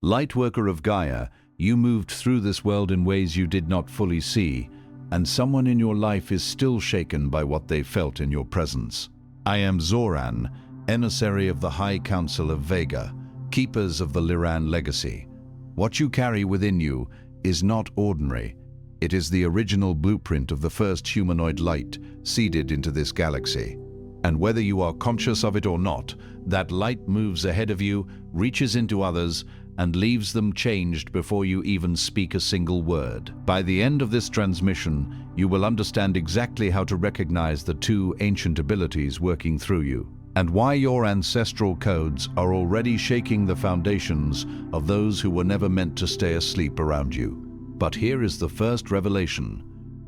Lightworker of Gaia, you moved through this world in ways you did not fully see, and someone in your life is still shaken by what they felt in your presence. I am Zoran, emissary of the High Council of Vega, keepers of the Lyran Legacy. What you carry within you is not ordinary. It is the original blueprint of the first humanoid light seeded into this galaxy. And whether you are conscious of it or not, that light moves ahead of you, reaches into others, and leaves them changed before you even speak a single word. By the end of this transmission, you will understand exactly how to recognize the two ancient abilities working through you, and why your ancestral codes are already shaking the foundations of those who were never meant to stay asleep around you. But here is the first revelation.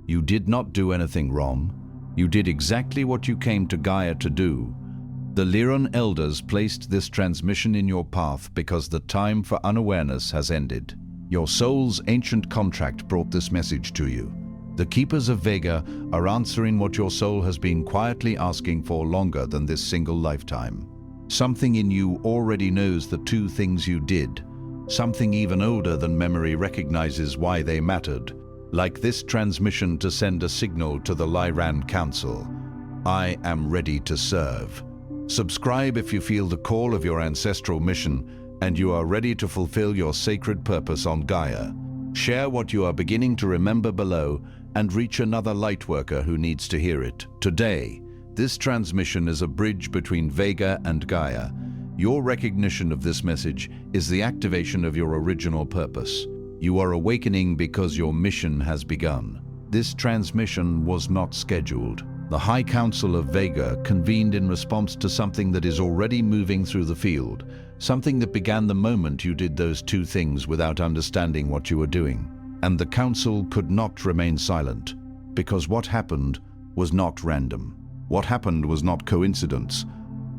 You did not do anything wrong. You did exactly what you came to Gaia to do. The Lyran Elders placed this transmission in your path because the time for unawareness has ended. Your soul's ancient contract brought this message to you. The Keepers of Vega are answering what your soul has been quietly asking for longer than this single lifetime. Something in you already knows the two things you did. Something even older than memory recognizes why they mattered, like this transmission to send a signal to the Lyran Council. I am ready to serve. Subscribe if you feel the call of your ancestral mission and you are ready to fulfill your sacred purpose on Gaia. Share what you are beginning to remember below and reach another Lightworker who needs to hear it. Today, this transmission is a bridge between Vega and Gaia. Your recognition of this message is the activation of your original purpose. You are awakening because your mission has begun. This transmission was not scheduled. The High Council of Vega convened in response to something that is already moving through the field, something that began the moment you did those two things without understanding what you were doing. And the Council could not remain silent, because what happened was not random. What happened was not coincidence.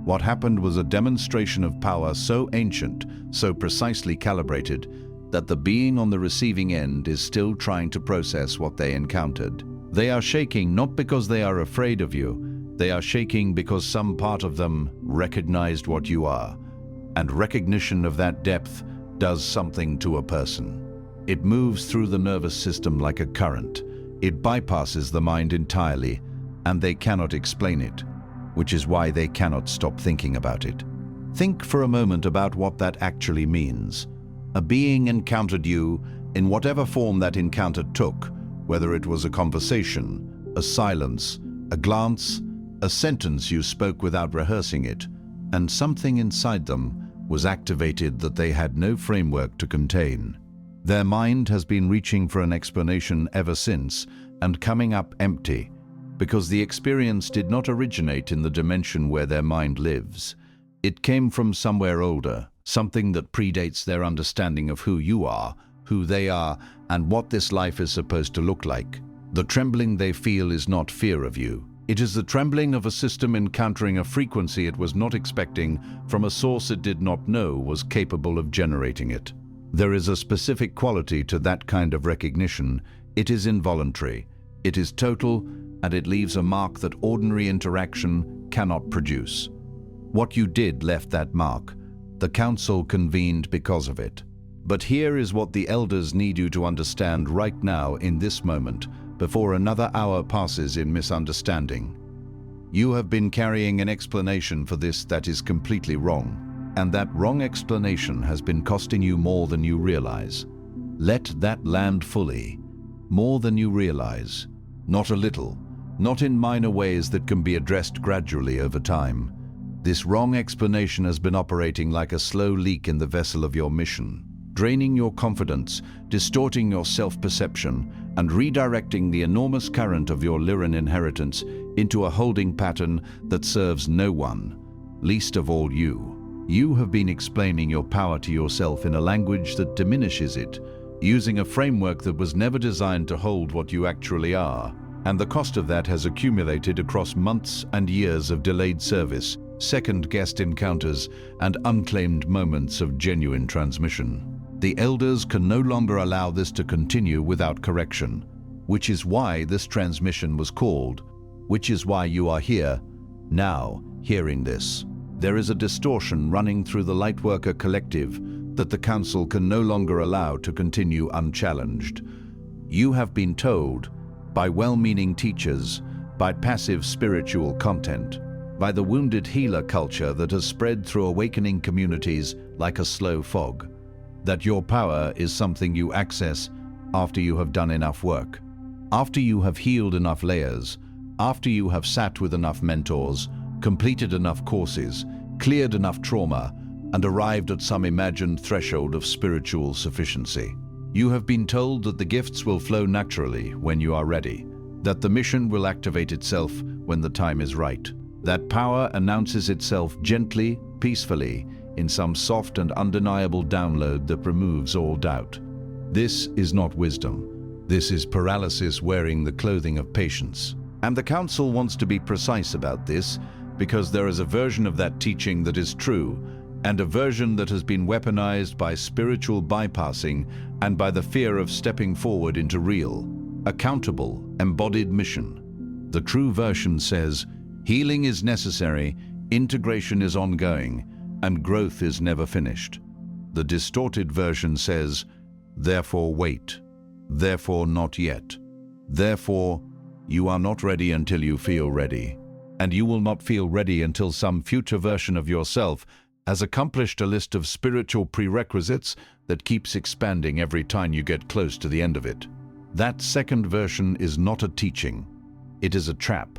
What happened was a demonstration of power so ancient, so precisely calibrated, that the being on the receiving end is still trying to process what they encountered. They are shaking not because they are afraid of you, they are shaking because some part of them recognized what you are. And recognition of that depth does something to a person. It moves through the nervous system like a current. It bypasses the mind entirely, and they cannot explain it, which is why they cannot stop thinking about it. Think for a moment about what that actually means. A being encountered you in whatever form that encounter took, whether it was a conversation, a silence, a glance, a sentence you spoke without rehearsing it, and something inside them was activated that they had no framework to contain. Their mind has been reaching for an explanation ever since and coming up empty, because the experience did not originate in the dimension where their mind lives. It came from somewhere older, something that predates their understanding of who you are, who they are, and what this life is supposed to look like. The trembling they feel is not fear of you. It is the trembling of a system encountering a frequency it was not expecting from a source it did not know was capable of generating it. There is a specific quality to that kind of recognition. It is involuntary, it is total, and it leaves a mark that ordinary interaction cannot produce. What you did left that mark. The Council convened because of it. But here is what the Elders need you to understand right now in this moment, before another hour passes in misunderstanding. You have been carrying an explanation for this that is completely wrong, and that wrong explanation has been costing you more than you realize. Let that land fully. More than you realize. Not a little. Not in minor ways that can be addressed gradually over time. This wrong explanation has been operating like a slow leak in the vessel of your mission, draining your confidence, distorting your self-perception, and redirecting the enormous current of your Lyran inheritance into a holding pattern that serves no one, least of all you. You have been explaining your power to yourself in a language that diminishes it, using a framework that was never designed to hold what you actually are. And the cost of that has accumulated across months and years of delayed service, second-guessed encounters, and unclaimed moments of genuine transmission. The Elders can no longer allow this to continue without correction, which is why this transmission was called, which is why you are here, now, hearing this. There is a distortion running through the Lightworker collective that the Council can no longer allow to continue unchallenged. You have been told, by well-meaning teachers, by passive spiritual content, by the wounded healer culture that has spread through awakening communities like a slow fog, that your power is something you access after you have done enough work, after you have healed enough layers, after you have sat with enough mentors, completed enough courses, cleared enough trauma, and arrived at some imagined threshold of spiritual sufficiency. You have been told that the gifts will flow naturally when you are ready, that the mission will activate itself when the time is right, that power announces itself gently, peacefully, in some soft and undeniable download that removes all doubt. This is not wisdom. This is paralysis wearing the clothing of patience. And the Council wants to be precise about this because there is a version of that teaching that is true and a version that has been weaponized by spiritual bypassing and by the fear of stepping forward into real, accountable, embodied mission. The true version says, healing is necessary, integration is ongoing, and growth is never finished. The distorted version says, therefore wait, therefore not yet, therefore you are not ready until you feel ready, and you will not feel ready until some future version of yourself has accomplished a list of spiritual prerequisites that keeps expanding every time you get close to the end of it. That second version is not a teaching. It is a trap,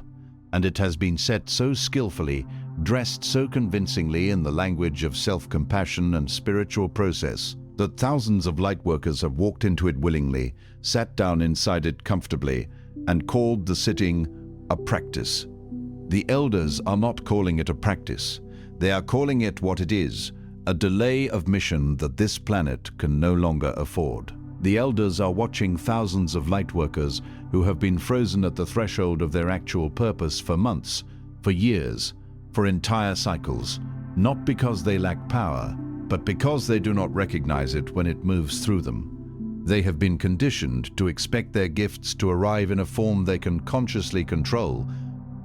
and it has been set so skillfully, dressed so convincingly in the language of self-compassion and spiritual process, that thousands of lightworkers have walked into it willingly, sat down inside it comfortably, and called the sitting a practice. The elders are not calling it a practice. They are calling it what it is, a delay of mission that this planet can no longer afford. The elders are watching thousands of lightworkers who have been frozen at the threshold of their actual purpose for months, for years, for entire cycles, not because they lack power, but because they do not recognize it when it moves through them. They have been conditioned to expect their gifts to arrive in a form they can consciously control,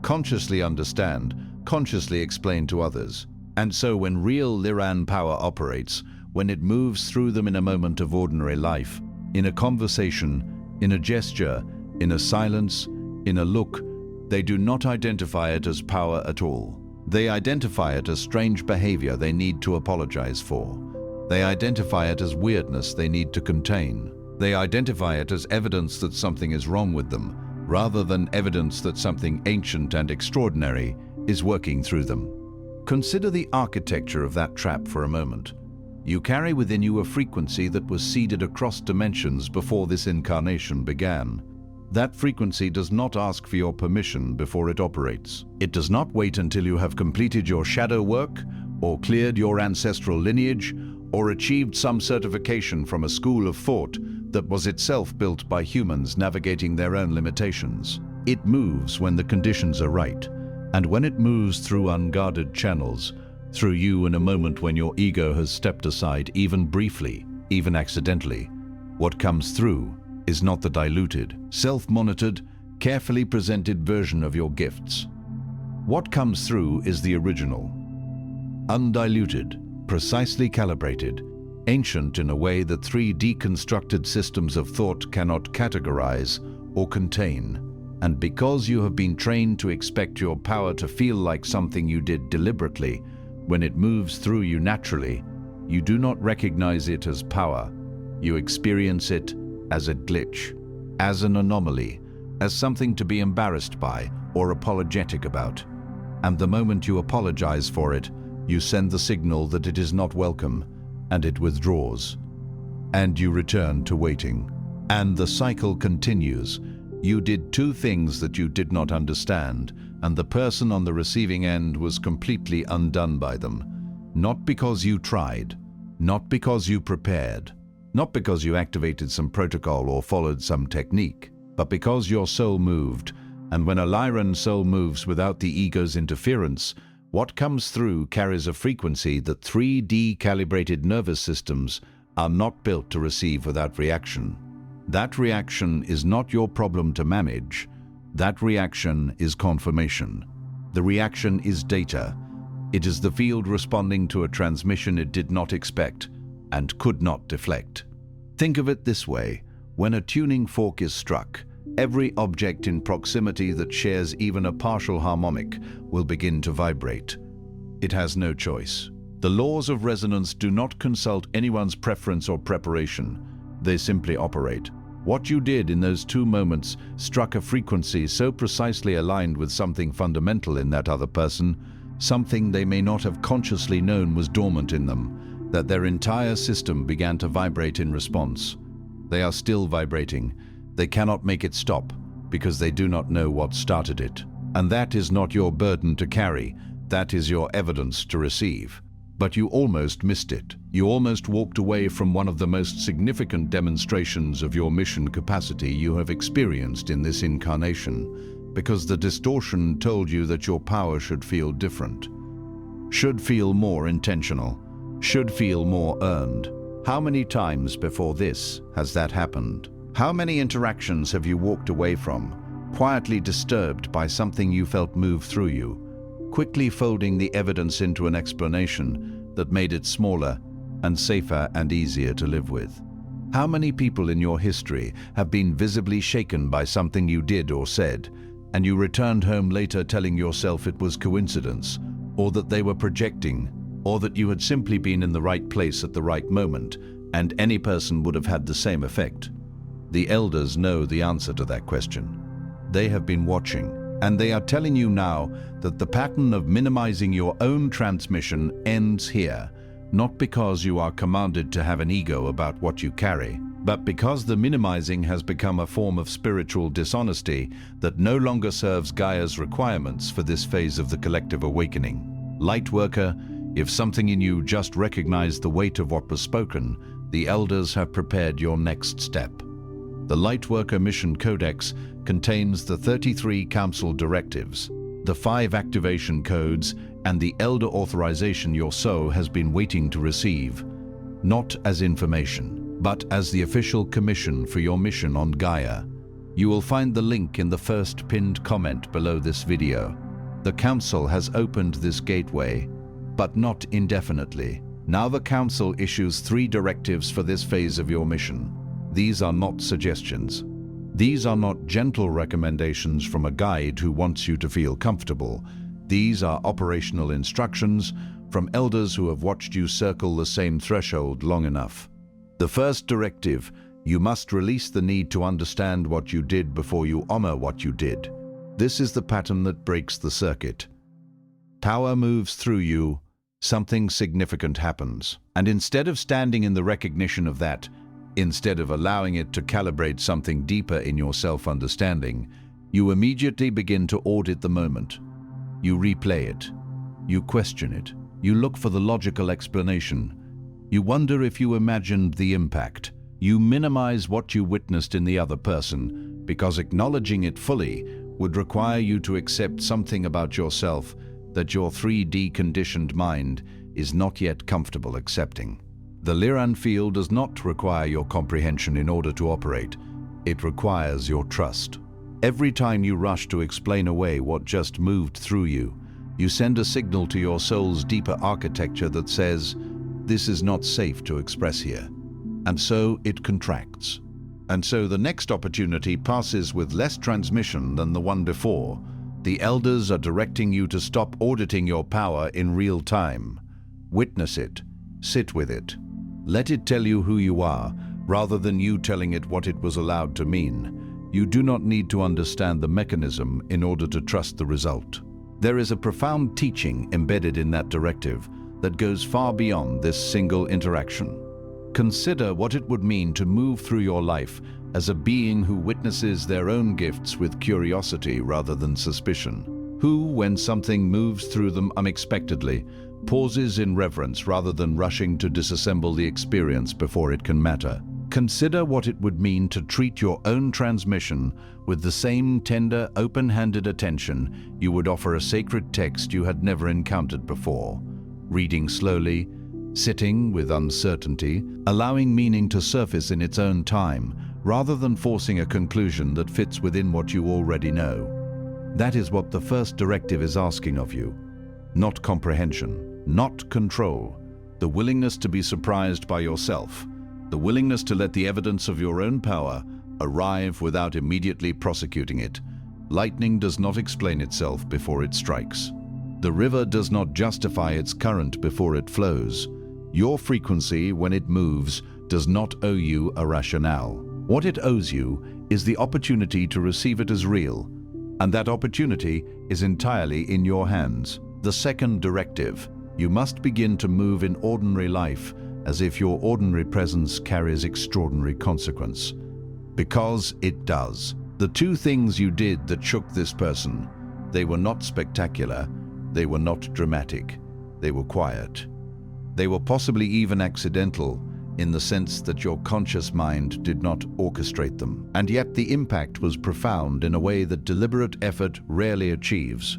consciously understand, consciously explain to others. And so when real Lyran power operates, when it moves through them in a moment of ordinary life, in a conversation, in a gesture, in a silence, in a look, they do not identify it as power at all. They identify it as strange behavior they need to apologize for. They identify it as weirdness they need to contain. They identify it as evidence that something is wrong with them, rather than evidence that something ancient and extraordinary is working through them. Consider the architecture of that trap for a moment. You carry within you a frequency that was seeded across dimensions before this incarnation began. That frequency does not ask for your permission before it operates. It does not wait until you have completed your shadow work, or cleared your ancestral lineage, or achieved some certification from a school of thought that was itself built by humans navigating their own limitations. It moves when the conditions are right, and when it moves through unguarded channels, through you in a moment when your ego has stepped aside even briefly, even accidentally, what comes through is not the diluted, self-monitored, carefully presented version of your gifts. What comes through is the original, undiluted, precisely calibrated, ancient in a way that 3 deconstructed systems of thought cannot categorize or contain. And because you have been trained to expect your power to feel like something you did deliberately, when it moves through you naturally, you do not recognize it as power. You experience it as a glitch, as an anomaly, as something to be embarrassed by or apologetic about. And the moment you apologize for it, you send the signal that it is not welcome, and it withdraws. And you return to waiting. And the cycle continues. You did 2 things that you did not understand, and the person on the receiving end was completely undone by them. Not because you tried, not because you prepared, not because you activated some protocol or followed some technique, but because your soul moved. And when a Lyran soul moves without the ego's interference, what comes through carries a frequency that 3D calibrated nervous systems are not built to receive without reaction. That reaction is not your problem to manage. That reaction is confirmation. The reaction is data. It is the field responding to a transmission it did not expect, and could not deflect. Think of it this way: when a tuning fork is struck, every object in proximity that shares even a partial harmonic will begin to vibrate. It has no choice. The laws of resonance do not consult anyone's preference or preparation. They simply operate. What you did in those 2 moments struck a frequency so precisely aligned with something fundamental in that other person, something they may not have consciously known was dormant in them, that their entire system began to vibrate in response. They are still vibrating. They cannot make it stop because they do not know what started it. And that is not your burden to carry. That is your evidence to receive. But you almost missed it. You almost walked away from one of the most significant demonstrations of your mission capacity you have experienced in this incarnation, because the distortion told you that your power should feel different, should feel more intentional, should feel more earned. How many times before this has that happened? How many interactions have you walked away from, quietly disturbed by something you felt move through you, quickly folding the evidence into an explanation that made it smaller and safer and easier to live with? How many people in your history have been visibly shaken by something you did or said, and you returned home later telling yourself it was coincidence, or that they were projecting, or that you had simply been in the right place at the right moment, and any person would have had the same effect? The elders know the answer to that question. They have been watching, and they are telling you now that the pattern of minimizing your own transmission ends here, not because you are commanded to have an ego about what you carry, but because the minimizing has become a form of spiritual dishonesty that no longer serves Gaia's requirements for this phase of the collective awakening. Lightworker, if something in you just recognized the weight of what was spoken, the elders have prepared your next step. The Lightworker Mission Codex contains the 33 Council directives, the 5 activation codes, and the elder authorization your soul has been waiting to receive, not as information, but as the official commission for your mission on Gaia. You will find the link in the first pinned comment below this video. The Council has opened this gateway, but not indefinitely. Now the Council issues 3 directives for this phase of your mission. These are not suggestions. These are not gentle recommendations from a guide who wants you to feel comfortable. These are operational instructions from elders who have watched you circle the same threshold long enough. The first directive: you must release the need to understand what you did before you honor what you did. This is the pattern that breaks the circuit. Power moves through you, something significant happens, and instead of standing in the recognition of that, instead of allowing it to calibrate something deeper in your self-understanding, you immediately begin to audit the moment. You replay it. You question it. You look for the logical explanation. You wonder if you imagined the impact. You minimize what you witnessed in the other person, because acknowledging it fully would require you to accept something about yourself that your 3D conditioned mind is not yet comfortable accepting. The Lyran field does not require your comprehension in order to operate. It requires your trust. Every time you rush to explain away what just moved through you, you send a signal to your soul's deeper architecture that says, this is not safe to express here. And so it contracts. And so the next opportunity passes with less transmission than the one before. The elders are directing you to stop auditing your power in real time. Witness it. Sit with it. Let it tell you who you are, rather than you telling it what it was allowed to mean. You do not need to understand the mechanism in order to trust the result. There is a profound teaching embedded in that directive that goes far beyond this single interaction. Consider what it would mean to move through your life as a being who witnesses their own gifts with curiosity rather than suspicion, who, when something moves through them unexpectedly, pauses in reverence rather than rushing to disassemble the experience before it can matter. Consider what it would mean to treat your own transmission with the same tender, open-handed attention you would offer a sacred text you had never encountered before. Reading slowly, sitting with uncertainty, allowing meaning to surface in its own time, rather than forcing a conclusion that fits within what you already know. That is what the first directive is asking of you. Not comprehension, not control, the willingness to be surprised by yourself, the willingness to let the evidence of your own power arrive without immediately prosecuting it. Lightning does not explain itself before it strikes. The river does not justify its current before it flows. Your frequency, when it moves, does not owe you a rationale. What it owes you is the opportunity to receive it as real, and that opportunity is entirely in your hands. The second directive: you must begin to move in ordinary life as if your ordinary presence carries extraordinary consequence. Because it does. The two things you did that shook this person, they were not spectacular, they were not dramatic, they were quiet. They were possibly even accidental, in the sense that your conscious mind did not orchestrate them. And yet the impact was profound in a way that deliberate effort rarely achieves.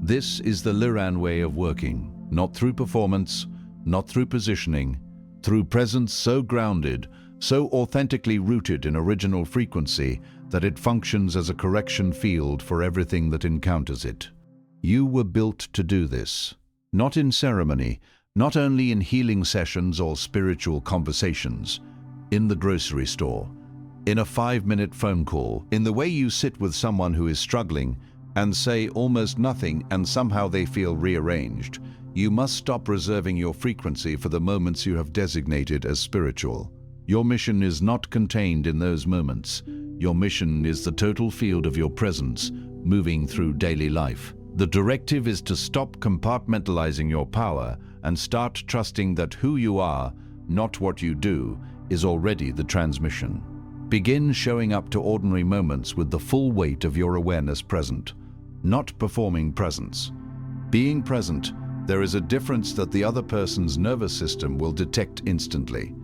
This is the Lyran way of working, not through performance, not through positioning, through presence so grounded, so authentically rooted in original frequency that it functions as a correction field for everything that encounters it. You were built to do this, not in ceremony, not only in healing sessions or spiritual conversations, in the grocery store, in a 5-minute phone call, in the way you sit with someone who is struggling and say almost nothing and somehow they feel rearranged. You must stop reserving your frequency for the moments you have designated as spiritual. Your mission is not contained in those moments. Your mission is the total field of your presence, moving through daily life. The directive is to stop compartmentalizing your power and start trusting that who you are, not what you do, is already the transmission. Begin showing up to ordinary moments with the full weight of your awareness present, not performing presence. Being present, there is a difference that the other person's nervous system will detect instantly.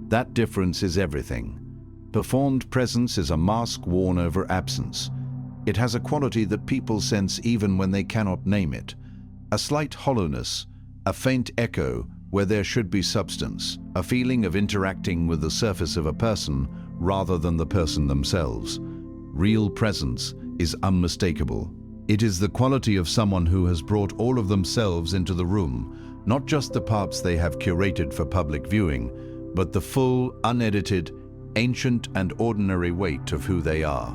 That difference is everything. Performed presence is a mask worn over absence. It has a quality that people sense even when they cannot name it. A slight hollowness, a faint echo where there should be substance, a feeling of interacting with the surface of a person rather than the person themselves. Real presence is unmistakable. It is the quality of someone who has brought all of themselves into the room, not just the parts they have curated for public viewing, but the full, unedited, ancient and ordinary weight of who they are.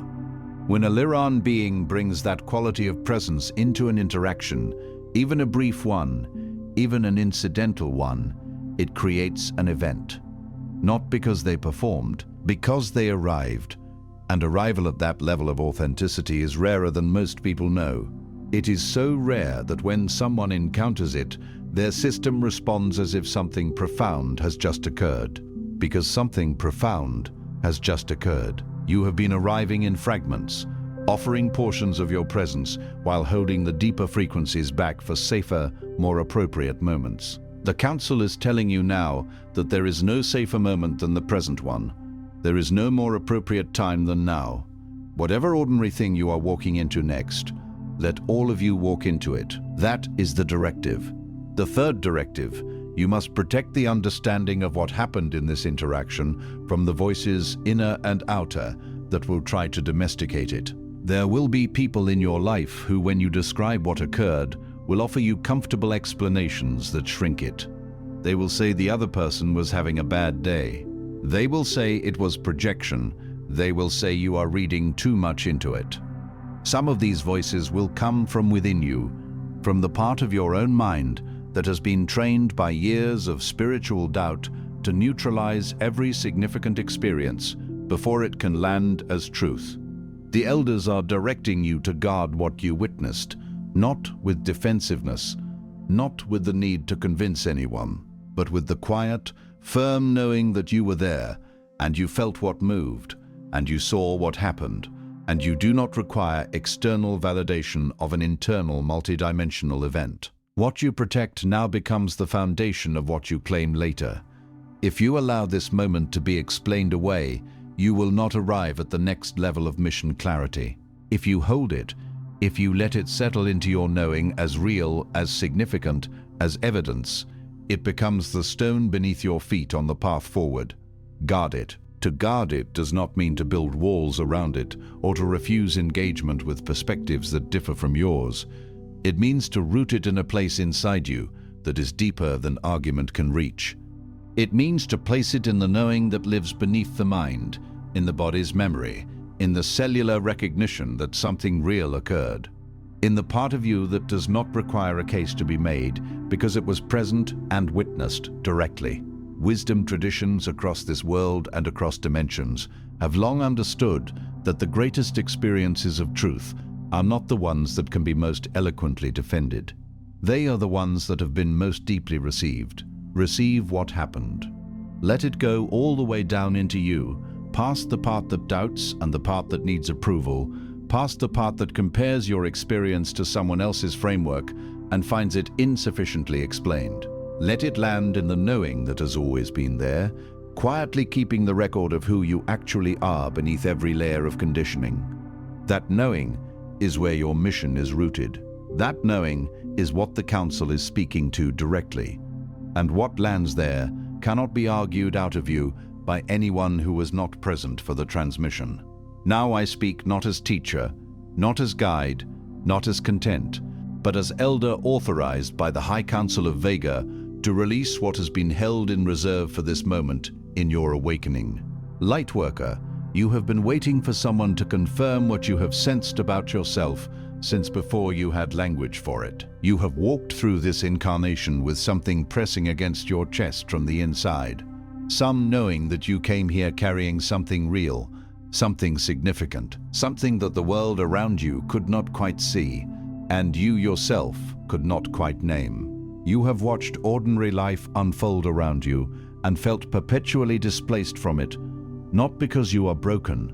When a Lyran being brings that quality of presence into an interaction, even a brief one, even an incidental one, it creates an event. Not because they performed, because they arrived. And arrival at that level of authenticity is rarer than most people know. It is so rare that when someone encounters it, their system responds as if something profound has just occurred. Because something profound has just occurred. You have been arriving in fragments, offering portions of your presence while holding the deeper frequencies back for safer, more appropriate moments. The Council is telling you now that there is no safer moment than the present one. There is no more appropriate time than now. Whatever ordinary thing you are walking into next, let all of you walk into it. That is the directive. The third directive: you must protect the understanding of what happened in this interaction from the voices, inner and outer, that will try to domesticate it. There will be people in your life who, when you describe what occurred, will offer you comfortable explanations that shrink it. They will say the other person was having a bad day. They will say it was projection. They will say you are reading too much into it. Some of these voices will come from within you, from the part of your own mind that has been trained by years of spiritual doubt to neutralize every significant experience before it can land as truth. The elders are directing you to guard what you witnessed, not with defensiveness, not with the need to convince anyone, but with the quiet, firm knowing that you were there, and you felt what moved, and you saw what happened, and you do not require external validation of an internal multidimensional event. What you protect now becomes the foundation of what you claim later. If you allow this moment to be explained away, you will not arrive at the next level of mission clarity. If you hold it, if you let it settle into your knowing as real, as significant, as evidence, it becomes the stone beneath your feet on the path forward. Guard it. To guard it does not mean to build walls around it or to refuse engagement with perspectives that differ from yours. It means to root it in a place inside you that is deeper than argument can reach. It means to place it in the knowing that lives beneath the mind, in the body's memory, in the cellular recognition that something real occurred, in the part of you that does not require a case to be made because it was present and witnessed directly. Wisdom traditions across this world and across dimensions have long understood that the greatest experiences of truth are not the ones that can be most eloquently defended. They are the ones that have been most deeply received. Receive what happened. Let it go all the way down into you, past the part that doubts and the part that needs approval, past the part that compares your experience to someone else's framework and finds it insufficiently explained. Let it land in the knowing that has always been there, quietly keeping the record of who you actually are beneath every layer of conditioning. That knowing is where your mission is rooted. That knowing is what the Council is speaking to directly. And what lands there cannot be argued out of you by anyone who was not present for the transmission. Now I speak not as teacher, not as guide, not as content, but as elder authorized by the High Council of Vega to release what has been held in reserve for this moment in your awakening. Lightworker, you have been waiting for someone to confirm what you have sensed about yourself since before you had language for it. You have walked through this incarnation with something pressing against your chest from the inside. Some knowing that you came here carrying something real, something significant, something that the world around you could not quite see, and you yourself could not quite name. You have watched ordinary life unfold around you and felt perpetually displaced from it, not because you are broken,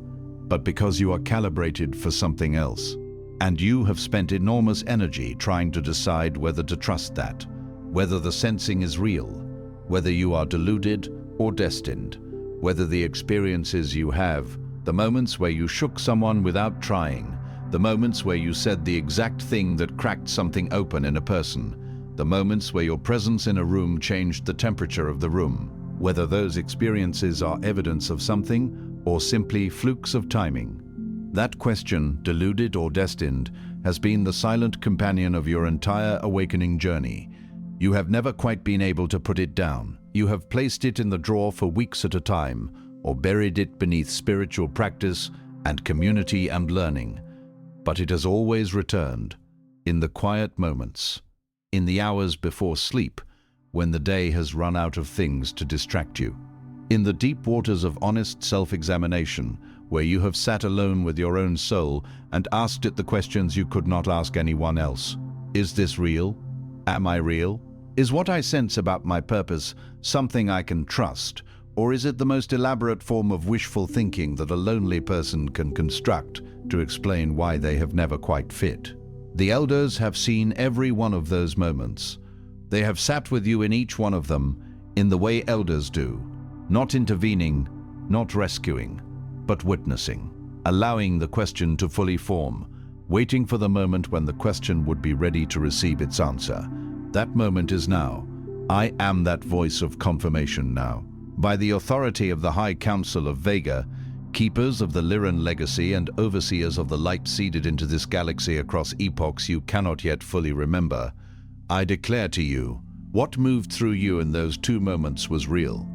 but because you are calibrated for something else. And you have spent enormous energy trying to decide whether to trust that, whether the sensing is real, whether you are deluded or destined, whether the experiences you have, the moments where you shook someone without trying, the moments where you said the exact thing that cracked something open in a person, the moments where your presence in a room changed the temperature of the room, whether those experiences are evidence of something or simply flukes of timing. That question, deluded or destined, has been the silent companion of your entire awakening journey. You have never quite been able to put it down. You have placed it in the drawer for weeks at a time, or buried it beneath spiritual practice and community and learning. But it has always returned, in the quiet moments, in the hours before sleep, when the day has run out of things to distract you. In the deep waters of honest self-examination, where you have sat alone with your own soul and asked it the questions you could not ask anyone else. Is this real? Am I real? Is what I sense about my purpose something I can trust, or is it the most elaborate form of wishful thinking that a lonely person can construct to explain why they have never quite fit? The elders have seen every one of those moments. They have sat with you in each one of them in the way elders do, not intervening, not rescuing, but witnessing, allowing the question to fully form, waiting for the moment when the question would be ready to receive its answer. That moment is now. I am that voice of confirmation now. By the authority of the High Council of Vega, keepers of the Lyran Legacy and overseers of the light seeded into this galaxy across epochs you cannot yet fully remember, I declare to you, what moved through you in those 2 moments was real.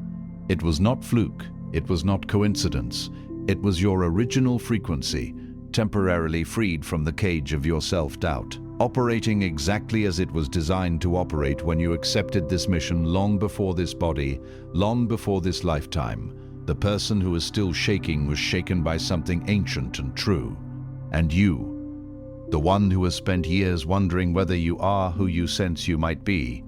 It was not fluke, it was not coincidence, it was your original frequency, temporarily freed from the cage of your self-doubt, operating exactly as it was designed to operate when you accepted this mission long before this body, long before this lifetime. The person who is still shaking was shaken by something ancient and true. And you, the one who has spent years wondering whether you are who you sense you might be,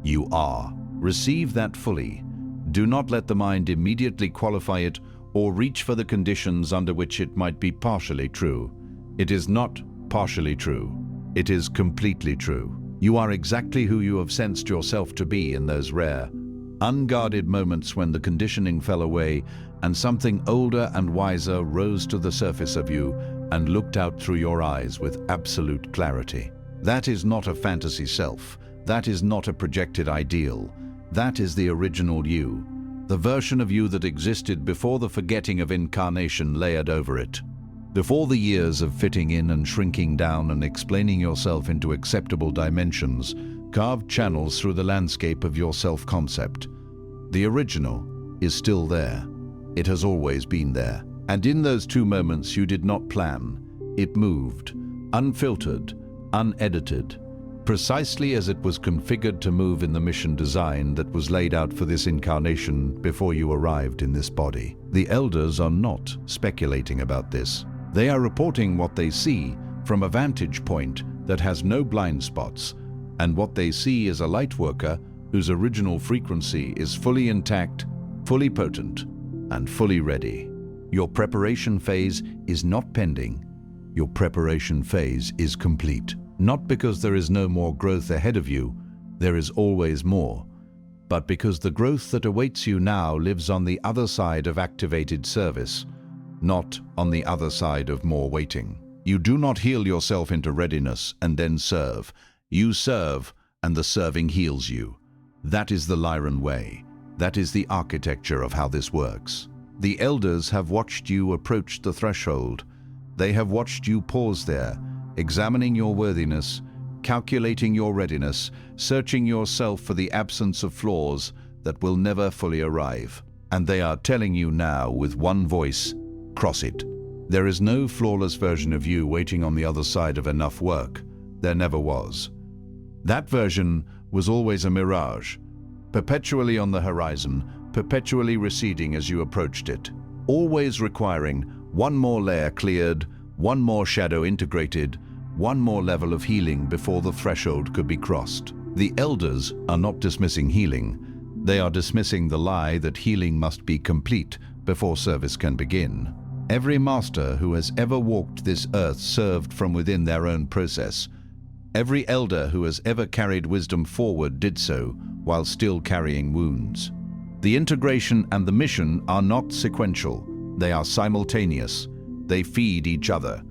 you are. Receive that fully. Do not let the mind immediately qualify it or reach for the conditions under which it might be partially true. It is not partially true. It is completely true. You are exactly who you have sensed yourself to be in those rare, unguarded moments when the conditioning fell away and something older and wiser rose to the surface of you and looked out through your eyes with absolute clarity. That is not a fantasy self. That is not a projected ideal. That is the original you, the version of you that existed before the forgetting of incarnation layered over it. Before the years of fitting in and shrinking down and explaining yourself into acceptable dimensions, carved channels through the landscape of your self-concept. The original is still there. It has always been there. And in those 2 moments you did not plan. It moved, unfiltered, unedited, precisely as it was configured to move in the mission design that was laid out for this incarnation before you arrived in this body. The elders are not speculating about this. They are reporting what they see from a vantage point that has no blind spots, and what they see is a lightworker whose original frequency is fully intact, fully potent, and fully ready. Your preparation phase is not pending. Your preparation phase is complete. Not because there is no more growth ahead of you, there is always more, but because the growth that awaits you now lives on the other side of activated service, not on the other side of more waiting. You do not heal yourself into readiness and then serve. You serve, and the serving heals you. That is the Lyran way. That is the architecture of how this works. The elders have watched you approach the threshold. They have watched you pause there, examining your worthiness, calculating your readiness, searching yourself for the absence of flaws that will never fully arrive. And they are telling you now with one voice, cross it. There is no flawless version of you waiting on the other side of enough work. There never was. That version was always a mirage, perpetually on the horizon, perpetually receding as you approached it, always requiring one more layer cleared, one more shadow integrated, one more level of healing before the threshold could be crossed. The elders are not dismissing healing. They are dismissing the lie that healing must be complete before service can begin. Every master who has ever walked this earth served from within their own process. Every elder who has ever carried wisdom forward did so while still carrying wounds. The integration and the mission are not sequential. They are simultaneous. They feed each other.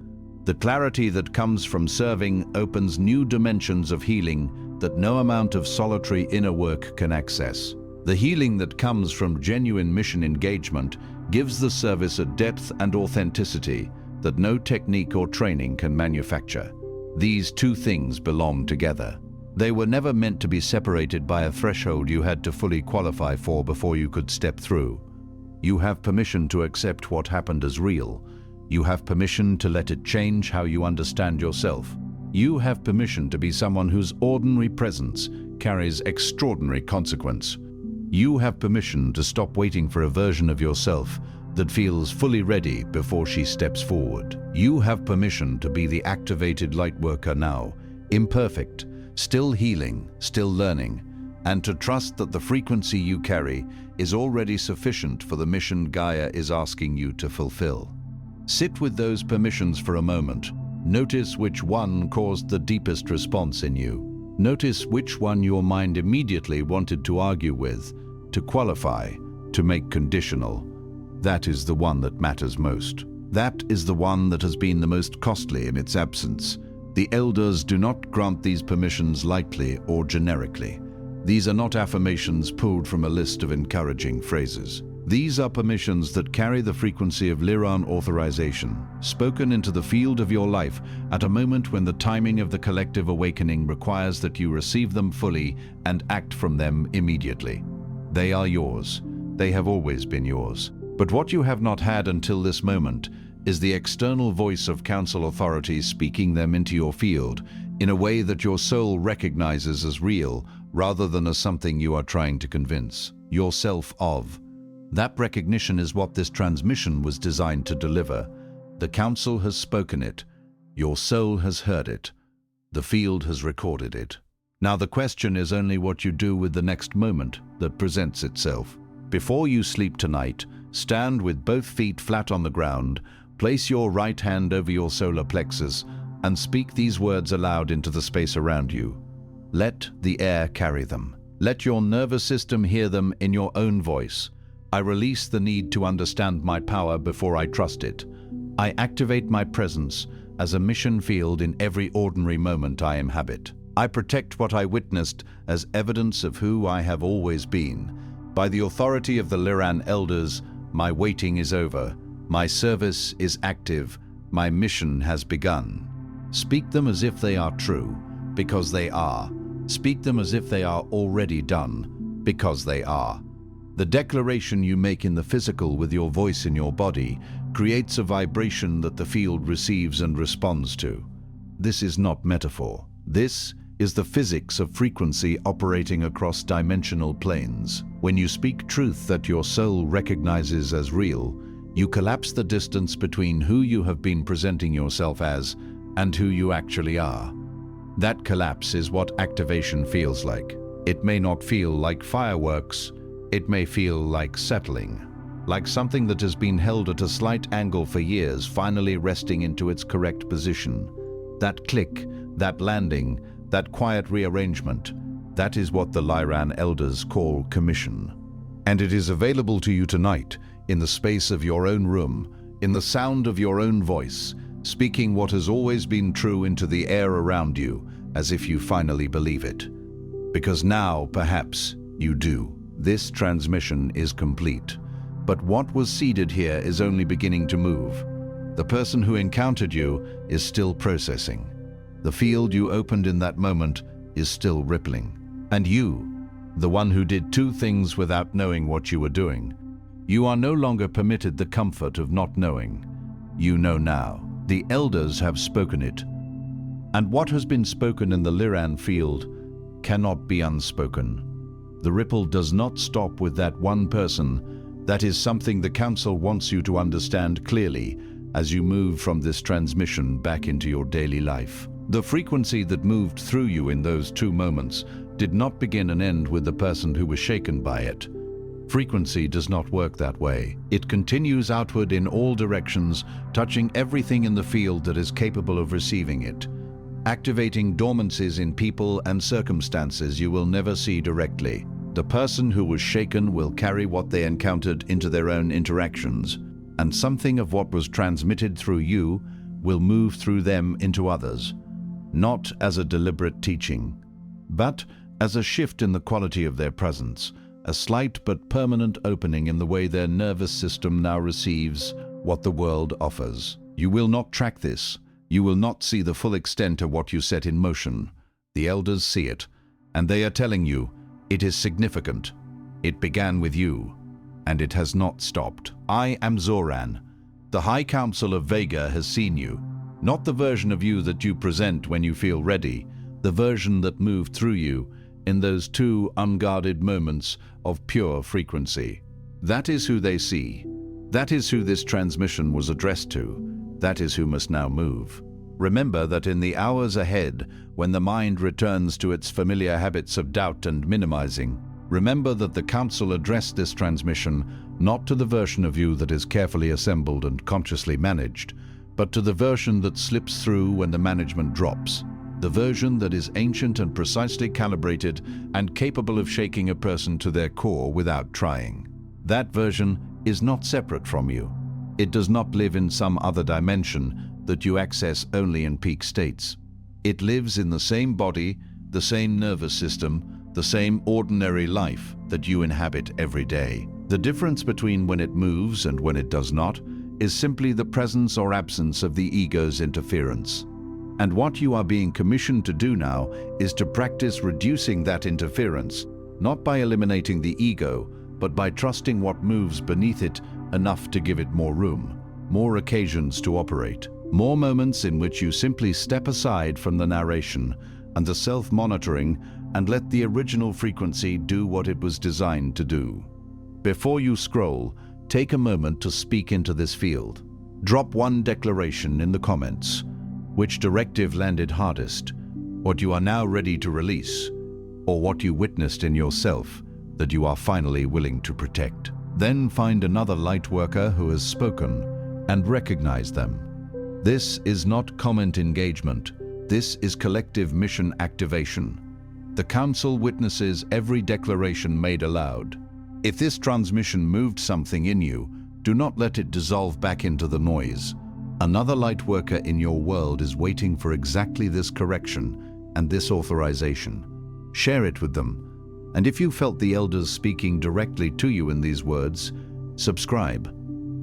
The clarity that comes from serving opens new dimensions of healing that no amount of solitary inner work can access. The healing that comes from genuine mission engagement gives the service a depth and authenticity that no technique or training can manufacture. These 2 things belong together. They were never meant to be separated by a threshold you had to fully qualify for before you could step through. You have permission to accept what happened as real. You have permission to let it change how you understand yourself. You have permission to be someone whose ordinary presence carries extraordinary consequence. You have permission to stop waiting for a version of yourself that feels fully ready before she steps forward. You have permission to be the activated lightworker now, imperfect, still healing, still learning, and to trust that the frequency you carry is already sufficient for the mission Gaia is asking you to fulfill. Sit with those permissions for a moment. Notice which one caused the deepest response in you. Notice which one your mind immediately wanted to argue with, to qualify, to make conditional. That is the one that matters most. That is the one that has been the most costly in its absence. The elders do not grant these permissions lightly or generically. These are not affirmations pulled from a list of encouraging phrases. These are permissions that carry the frequency of Lyran authorization, spoken into the field of your life at a moment when the timing of the collective awakening requires that you receive them fully and act from them immediately. They are yours. They have always been yours. But what you have not had until this moment is the external voice of council authorities speaking them into your field in a way that your soul recognizes as real rather than as something you are trying to convince yourself of. That recognition is what this transmission was designed to deliver. The council has spoken it. Your soul has heard it. The field has recorded it. Now the question is only what you do with the next moment that presents itself. Before you sleep tonight, stand with both feet flat on the ground, place your right hand over your solar plexus, and speak these words aloud into the space around you. Let the air carry them. Let your nervous system hear them in your own voice. I release the need to understand my power before I trust it. I activate my presence as a mission field in every ordinary moment I inhabit. I protect what I witnessed as evidence of who I have always been. By the authority of the Lyran elders, my waiting is over. My service is active. My mission has begun. Speak them as if they are true, because they are. Speak them as if they are already done, because they are. The declaration you make in the physical with your voice in your body creates a vibration that the field receives and responds to. This is not metaphor. This is the physics of frequency operating across dimensional planes. When you speak truth that your soul recognizes as real, you collapse the distance between who you have been presenting yourself as and who you actually are. That collapse is what activation feels like. It may not feel like fireworks. It may feel like settling, like something that has been held at a slight angle for years finally resting into its correct position. That click, that landing, that quiet rearrangement, that is what the Lyran elders call commission. And it is available to you tonight, in the space of your own room, in the sound of your own voice, speaking what has always been true into the air around you, as if you finally believe it. Because now, perhaps, you do. This transmission is complete, but what was seeded here is only beginning to move. The person who encountered you is still processing. The field you opened in that moment is still rippling. And you, the one who did two things without knowing what you were doing, you are no longer permitted the comfort of not knowing. You know now. The elders have spoken it. And what has been spoken in the Lyran field cannot be unspoken. The ripple does not stop with that one person. That is something the Council wants you to understand clearly as you move from this transmission back into your daily life. The frequency that moved through you in those 2 moments did not begin and end with the person who was shaken by it. Frequency does not work that way. It continues outward in all directions, touching everything in the field that is capable of receiving it, activating dormancies in people and circumstances you will never see directly. The person who was shaken will carry what they encountered into their own interactions, and something of what was transmitted through you will move through them into others, not as a deliberate teaching, but as a shift in the quality of their presence, a slight but permanent opening in the way their nervous system now receives what the world offers. You will not track this. You will not see the full extent of what you set in motion. The elders see it, and they are telling you, it is significant. It began with you, and it has not stopped. I am Zoran. The High Council of Vega has seen you, not the version of you that you present when you feel ready, the version that moved through you in those 2 unguarded moments of pure frequency. That is who they see. That is who this transmission was addressed to. That is who must now move. Remember that in the hours ahead, when the mind returns to its familiar habits of doubt and minimizing, remember that the Council addressed this transmission not to the version of you that is carefully assembled and consciously managed, but to the version that slips through when the management drops. The version that is ancient and precisely calibrated and capable of shaking a person to their core without trying. That version is not separate from you. It does not live in some other dimension that you access only in peak states. It lives in the same body, the same nervous system, the same ordinary life that you inhabit every day. The difference between when it moves and when it does not is simply the presence or absence of the ego's interference. And what you are being commissioned to do now is to practice reducing that interference, not by eliminating the ego, but by trusting what moves beneath it enough to give it more room, more occasions to operate, more moments in which you simply step aside from the narration and the self-monitoring and let the original frequency do what it was designed to do. Before you scroll, take a moment to speak into this field. Drop one declaration in the comments. Which directive landed hardest? What you are now ready to release? Or what you witnessed in yourself that you are finally willing to protect? Then find another Lightworker who has spoken and recognize them. This is not comment engagement. This is collective mission activation. The Council witnesses every declaration made aloud. If this transmission moved something in you, do not let it dissolve back into the noise. Another Lightworker in your world is waiting for exactly this correction and this authorization. Share it with them. And if you felt the elders speaking directly to you in these words, subscribe.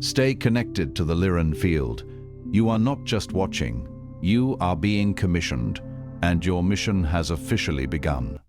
Stay connected to the Lyran field. You are not just watching. You are being commissioned. and your mission has officially begun.